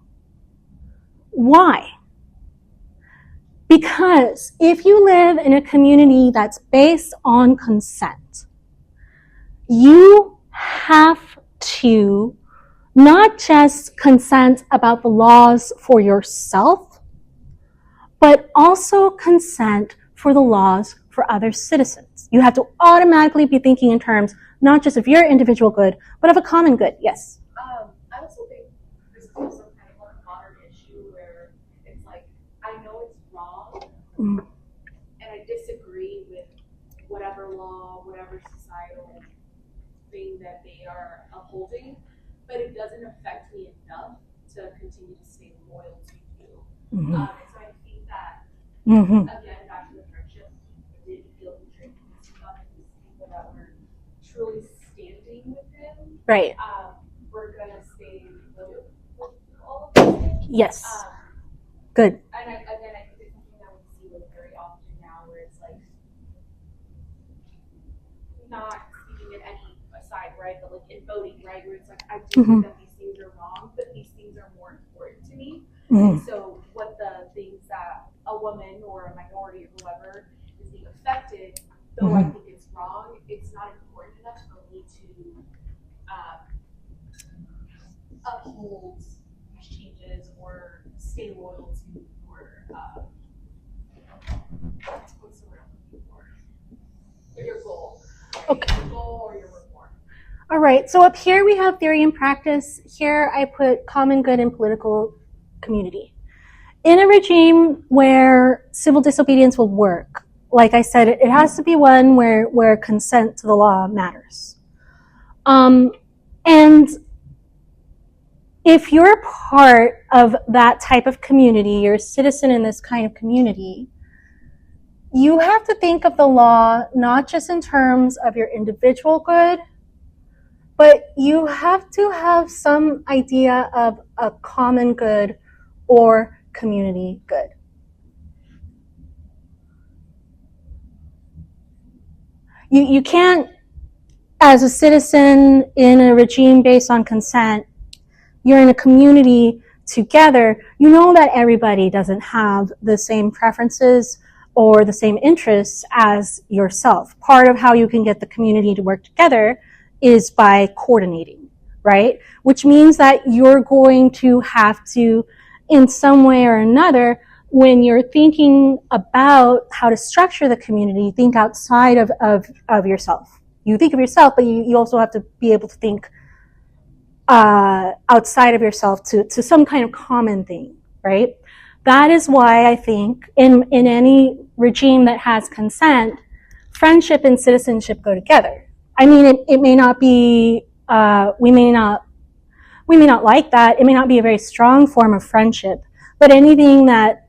S1: Why? Because if you live in a community that's based on consent, you have to not just consent about the laws for yourself, but also consent for the laws for other citizens. You have to automatically be thinking in terms not just of your individual good, but of a common good. Yes?
S7: I also think this is also kind of like a modern issue where it's like, I know it's wrong, and I disagree with whatever law, whatever societal thing that they are upholding, but it doesn't affect me enough to continue to stay loyal to you.
S1: Mm-hmm.
S7: And so I think that, again, back to the friendship, I did feel betrayed because he thought that these people that were truly standing with him,
S1: Right.
S7: We're going to stay loyal with all of those things.
S1: Yes. Good.
S7: And I think it's something that we see like very often now where it's like not speaking at any side, right? But like in voting, right? Where it's like, I do think that these things are wrong, but these things are more important to me. And so what the things that a woman or a minority or whoever is being affected, though I think it's wrong, it's not important enough for me to uphold these changes or stay loyal to your what's the word I'm looking for? Your goal.
S1: Okay.
S7: Your goal or your reform.
S1: All right. So up here we have theory and practice. Here I put common good and political community. In a regime where civil disobedience will work, like I said, it has to be one where consent to the law matters. And if you're part of that type of community, you're a citizen in this kind of community, you have to think of the law not just in terms of your individual good, but you have to have some idea of a common good or community good. You can't, as a citizen in a regime based on consent, you're in a community together, you know that everybody doesn't have the same preferences or the same interests as yourself. Part of how you can get the community to work together is by coordinating, right? Which means that you're going to have to, in some way or another, when you're thinking about how to structure the community, think outside of yourself. You think of yourself, but you also have to be able to think outside of yourself to some kind of common thing, right? That is why I think in any regime that has consent, friendship and citizenship go together. I mean, it may not be, we may not like that. It may not be a very strong form of friendship, but anything that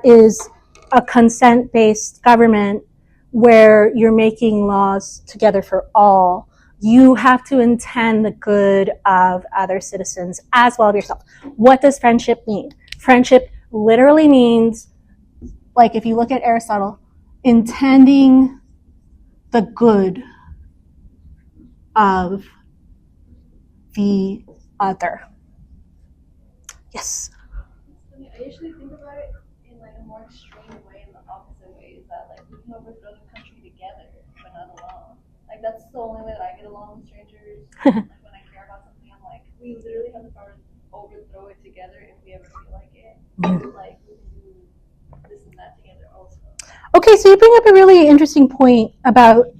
S1: is a consent-based government where you're making laws together for all, you have to intend the good of other citizens as well as yourself. What does friendship mean? Friendship literally means, like if you look at Aristotle, intending the good of the other. Yes.
S2: I usually think about it in like a more extreme way, in the opposite way, is that like we can overthrow the country together, but not alone. Like that's the only way that I get along with strangers. Like when I care about something, I'm like, we literally have the power to overthrow it together if we ever feel like it. Like we can do this and that together also.
S1: Okay, so you bring up a really interesting point about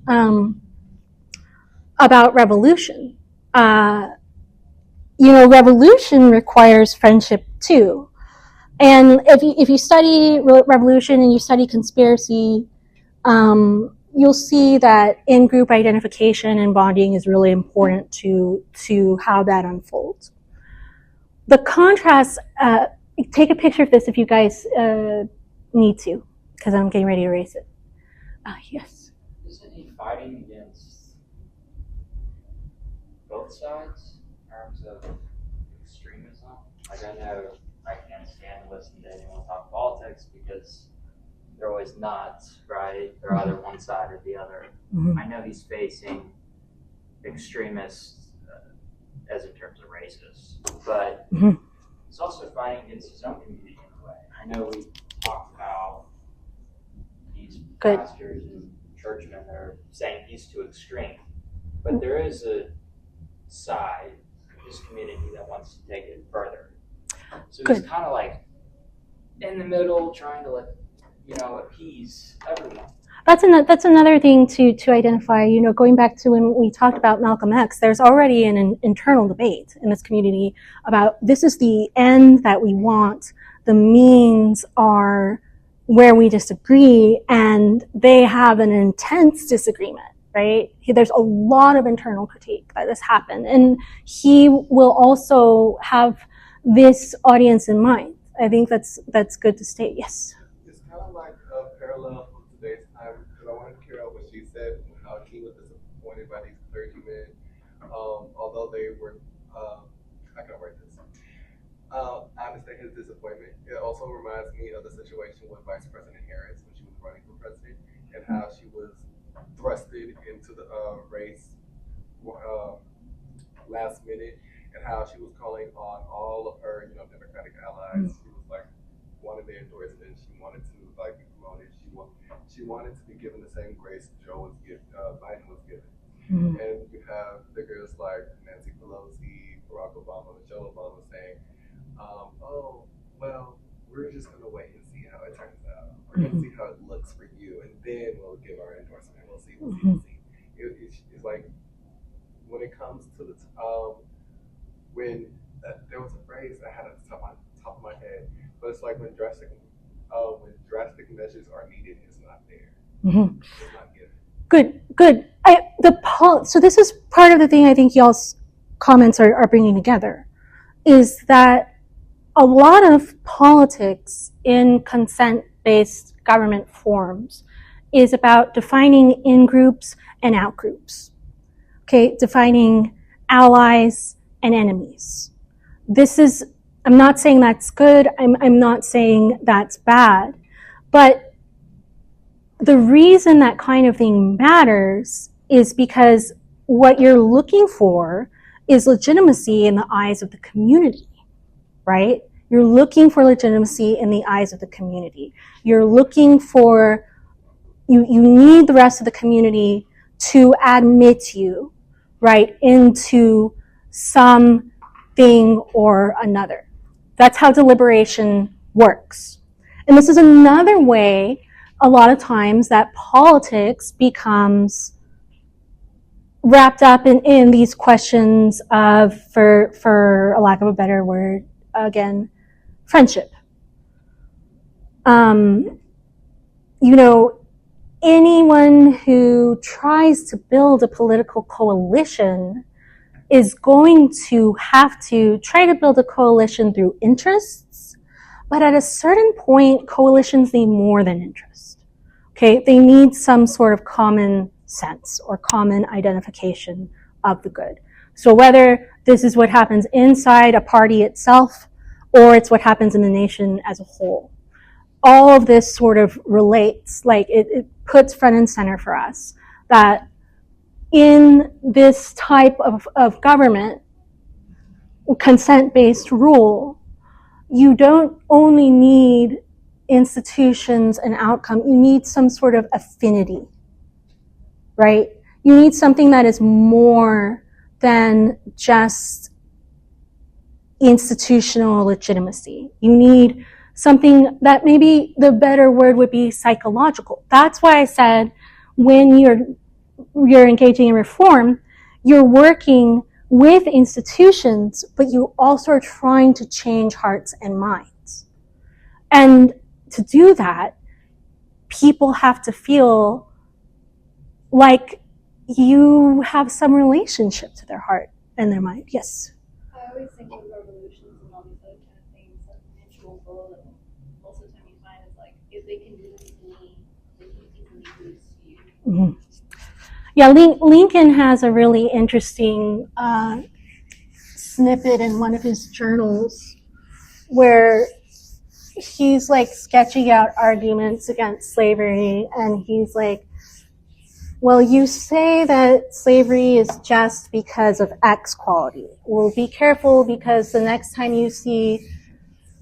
S1: revolution. Revolution requires friendship too. And if you study revolution and you study conspiracy, you'll see that in-group identification and bonding is really important to how that unfolds. The contrast, take a picture of this if you guys need to, because I'm getting ready to erase it. Yes.
S6: Isn't he fighting against both sides in terms of extremism? Like I know I can't stand listening to anyone talk politics because they're always not right. They're either one side or the other.
S1: Mm-hmm.
S6: I know he's facing extremists as in terms of racists, but he's also fighting against his own community in a way. I know we talked about these pastors and churchmen that are saying he's too extreme, but there is a side of his community that wants to take it further. So he's kind of like in the middle, trying to appease everyone.
S1: That's another thing to identify. Going back to when we talked about Malcolm X, there's already an internal debate in this community about this is the end that we want. The means are where we disagree, and they have an intense disagreement, right? There's a lot of internal critique that has happened, and he will also have this audience in mind. I think that's good to state. Yes.
S4: It's kind of like a parallel from today's time, because I wanted to carry out what she said, how he was disappointed by these clergymen, although they were, I can write this. I understand his disappointment. It also reminds me of the situation with Vice President Harris when she was running for president, and how she was thrusted into the race last minute, and how she was calling on all of her, Democratic allies. She was like wanted their endorsement. She wanted to be promoted. She wanted to be given the same grace Biden was given. Mm-hmm. And you have figures like Nancy Pelosi, Barack Obama, Michelle Obama saying, "Oh, well, we're just gonna wait and see how it turns out. We're gonna see how it looks for you, and then we'll give our endorsement. We'll see. It's like when it comes to the when there was a phrase I had at the top of my head, but it's like when drastic measures are needed, it's not there. Mm-hmm. It's not given.
S1: Good. So this is part of the thing I think y'all's comments are bringing together, is that a lot of politics in consent-based government forms is about defining in-groups and out-groups. Okay, defining allies and enemies. I'm not saying that's good, I'm not saying that's bad, but the reason that kind of thing matters is because what you're looking for is legitimacy in the eyes of the community, right? You're looking for legitimacy in the eyes of the community. You're looking for, you need the rest of the community to admit you, right, into something or another. That's how deliberation works. And this is another way, a lot of times, that politics becomes wrapped up in these questions of, for a lack of a better word, again, friendship. Anyone who tries to build a political coalition is going to have to try to build a coalition through interests, but at a certain point, coalitions need more than interest. Okay, they need some sort of common sense or common identification of the good. So whether this is what happens inside a party itself, or it's what happens in the nation as a whole. All of this sort of relates, like it puts front and center for us that in this type of government, consent-based rule, you don't only need institutions and outcome, you need some sort of affinity, right? You need something that is more than just institutional legitimacy. You need something that maybe the better word would be psychological. That's why I said when you're engaging in reform, you're working with institutions, but you also are trying to change hearts and minds. And to do that, people have to feel like you have some relationship to their heart and their mind. Yes?
S7: I always think of revolutions and all these other kind of things like mutual goal, and most of the time you find it's like, if they can do this to me, they can easily do this to you.
S1: Mm-hmm. Yeah, Lincoln has a really interesting snippet in one of his journals where he's like sketching out arguments against slavery, and he's like, well, you say that slavery is just because of X quality. Well, be careful, because the next time you see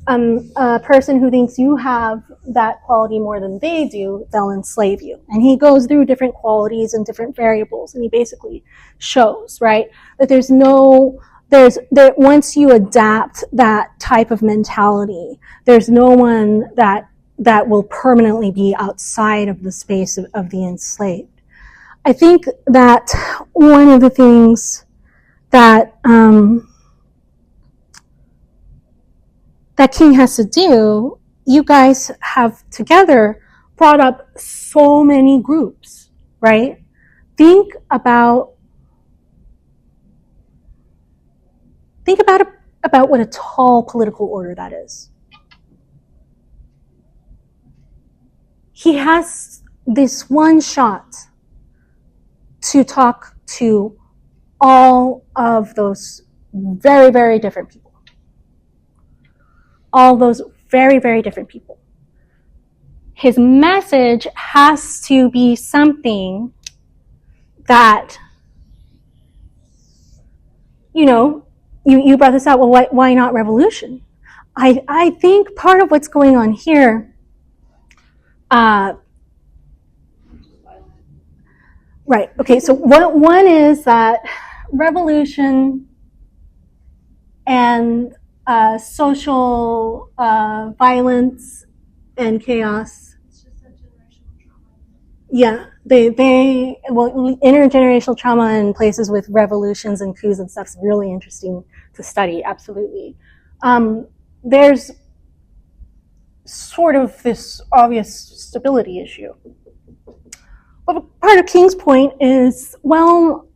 S1: a person who thinks you have that quality more than they do, they'll enslave you. And he goes through different qualities and different variables, and he basically shows, right, that once you adapt that type of mentality, there's no one that will permanently be outside of the space of the enslaved. I think that one of the things that that King has to do, you guys have together brought up so many groups, right? Think about what a tall political order that is. He has this one shot to talk to all of those very, very different people. All those very, very different people. His message has to be something that, you brought this out, well, why not revolution? I think part of what's going on here, right, okay, so one is that revolution and social violence and chaos.
S5: It's just a generational trauma.
S1: Yeah, intergenerational trauma in places with revolutions and coups and stuff is really interesting to study, absolutely. There's sort of this obvious stability issue. But part of King's point is, well,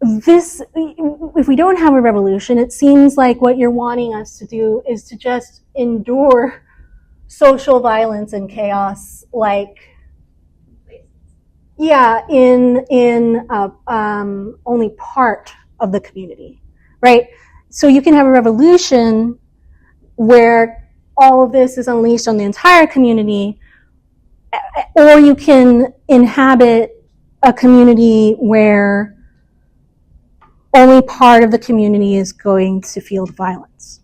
S1: if we don't have a revolution, it seems like what you're wanting us to do is to just endure social violence and chaos, like, yeah, in only part of the community, right? So you can have a revolution where all of this is unleashed on the entire community, or you can inhabit a community where only part of the community is going to feel the violence.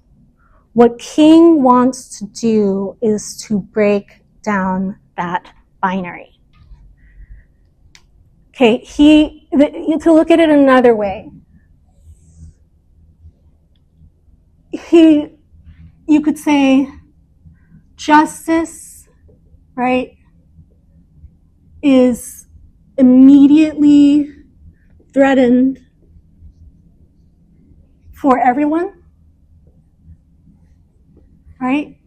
S1: What King wants to do is to break down that binary. Okay, to look at it another way, you could say justice, right, is immediately threatened for everyone, right?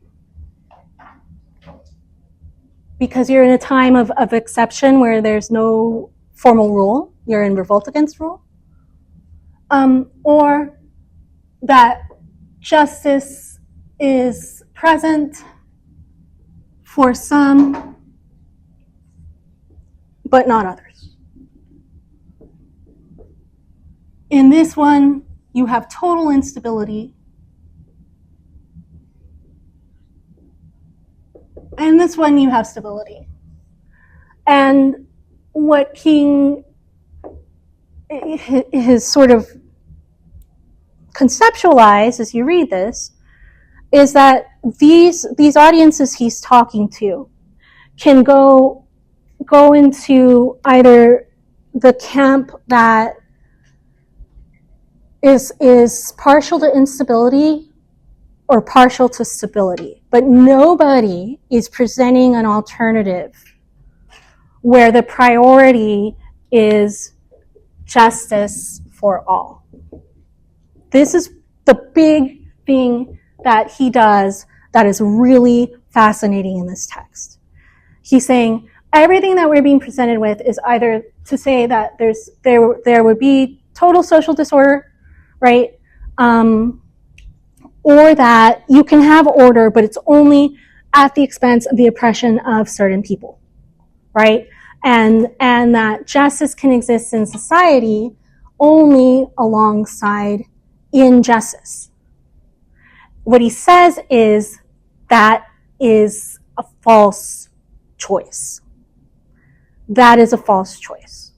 S1: Because you're in a time of exception where there's no formal rule, you're in revolt against rule. Or that justice is present for some, but not others. In this one, you have total instability,
S3: And this one you have stability. And what King has sort of conceptualized as you read this is that these audiences he's talking to can go into either the camp that is partial to instability or partial to stability, but nobody is presenting an alternative where the priority is justice for all. This is the big thing that he does that is really fascinating in this text. He's saying everything that we're being presented with is either to say that there would be total social disorder, right? Or that you can have order, but it's only at the expense of the oppression of certain people, right? And that justice can exist in society only alongside injustice. What he says is that is a false choice. That is a false choice.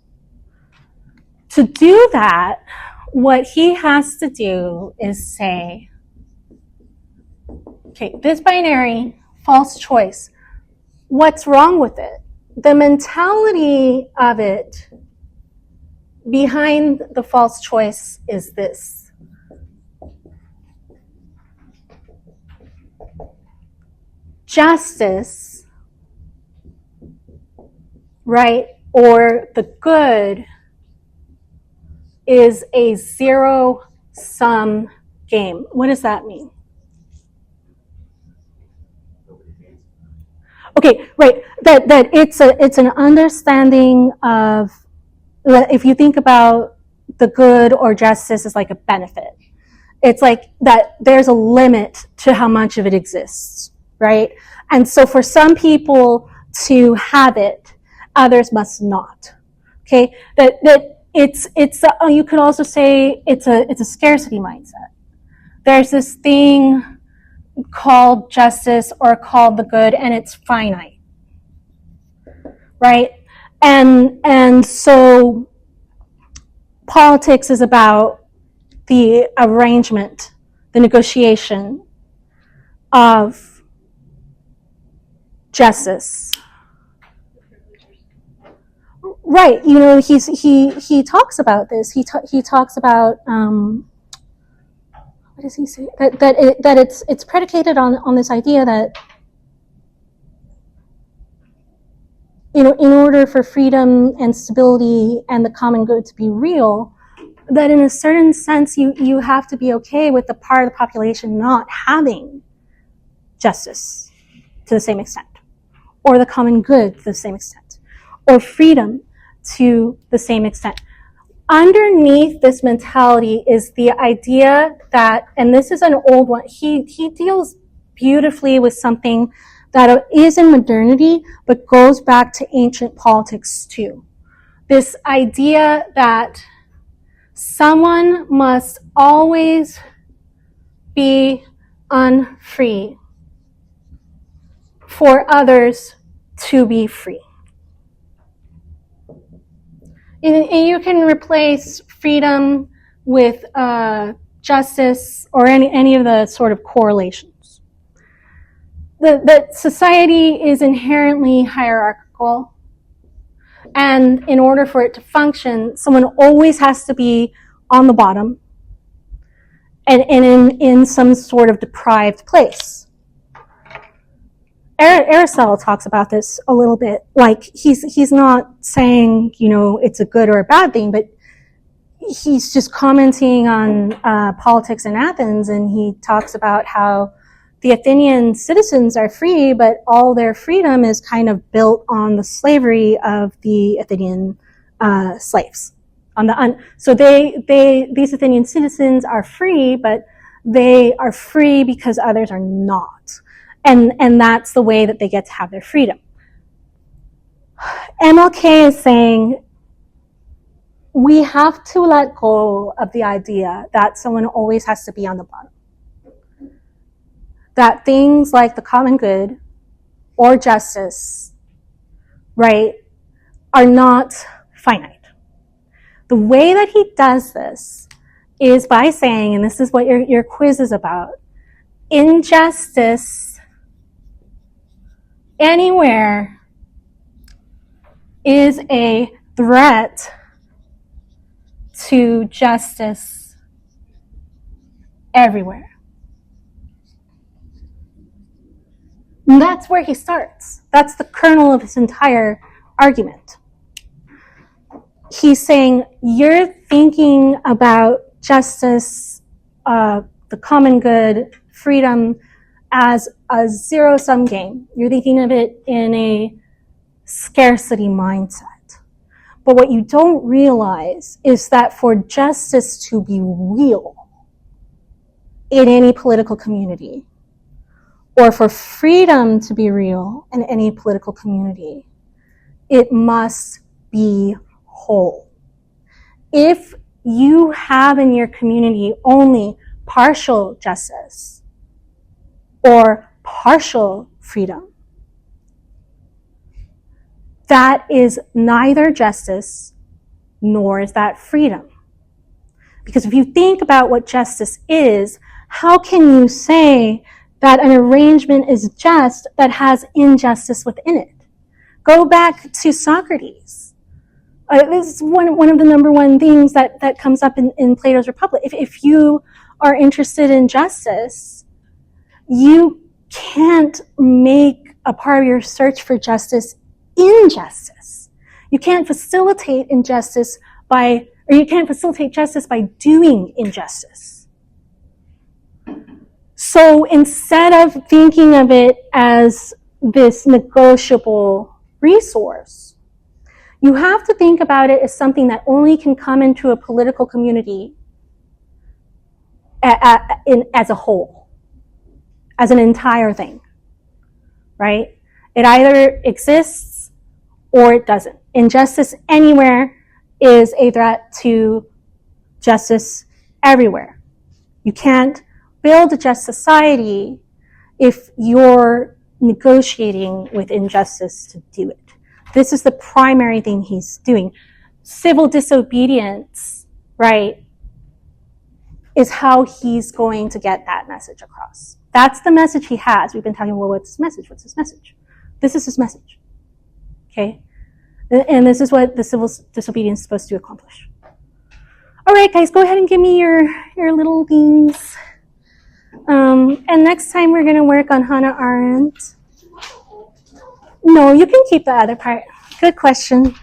S3: To do that, what he has to do is say, okay, this binary, false choice, what's wrong with it? The mentality of it behind the false choice is this. Justice, right, or the good is a zero-sum game. What does that mean? Okay, right. That it's an understanding of, if you think about the good or justice as like a benefit, it's like that there's a limit to how much of it exists, right? And so for some people to have it, others must not. Okay, that it's you could also say it's a scarcity mindset. There's this thing called justice or called the good, and it's finite, right? And so politics is about the arrangement, the negotiation of justice. Right, you know, he talks about this. He talks about what does he say? That it's predicated on this idea that, you know, in order for freedom and stability and the common good to be real, that in a certain sense you have to be okay with the part of the population not having justice to the same extent, or the common good to the same extent, or freedom to the same extent. Underneath this mentality is the idea that, and this is an old one, he deals beautifully with something that is in modernity, but goes back to ancient politics too. This idea that someone must always be unfree for others to be free. And you can replace freedom with justice or any of the sort of correlations. That society is inherently hierarchical, and in order for it to function, someone always has to be on the bottom and in some sort of deprived place. Aristotle talks about this a little bit. Like he's not saying, you know, it's a good or a bad thing, but he's just commenting on politics in Athens, and he talks about how the Athenian citizens are free, but all their freedom is kind of built on the slavery of the Athenian slaves. So these Athenian citizens are free, but they are free because others are not. And that's the way that they get to have their freedom. MLK is saying we have to let go of the idea that someone always has to be on the bottom. That things like the common good
S1: or justice, right, are not finite. The way that he does this is by saying, and this is what your quiz is about, injustice anywhere is a threat to justice everywhere. And that's where he starts. That's the kernel of his entire argument. He's saying, you're thinking about justice, the common good, freedom as a zero-sum game. You're thinking of it in a scarcity mindset. But what you don't realize is that for justice to be real in any political community, or for freedom to be real in any political community, it must be whole. If you have in your community only partial justice or partial freedom, that is neither justice nor is that freedom. Because if you think about what justice is, how can you say that an arrangement is just that has injustice within it? Go back to Socrates. This is one of the number one things that comes up in Plato's Republic. If you are interested in justice, you can't make a part of your search for justice injustice. You can't facilitate injustice you can't facilitate justice by doing injustice. So instead of thinking of it as this negotiable resource, you have to think about it as something that only can come into a political community as a whole, as an entire thing, right? It either exists or it doesn't. Injustice anywhere is a threat to justice everywhere. You can't build a just society if you're negotiating with injustice to do it. This is the primary thing he's doing. Civil disobedience, right, is how he's going to get that message across. That's the message he has. We've been talking, well, what's his message? What's his message? This is his message. Okay? And this is what the civil disobedience is supposed to accomplish. All right, guys, go ahead and give me your little things. And next time we're going to work on Hannah Arendt. No, you can keep the other part. Good question.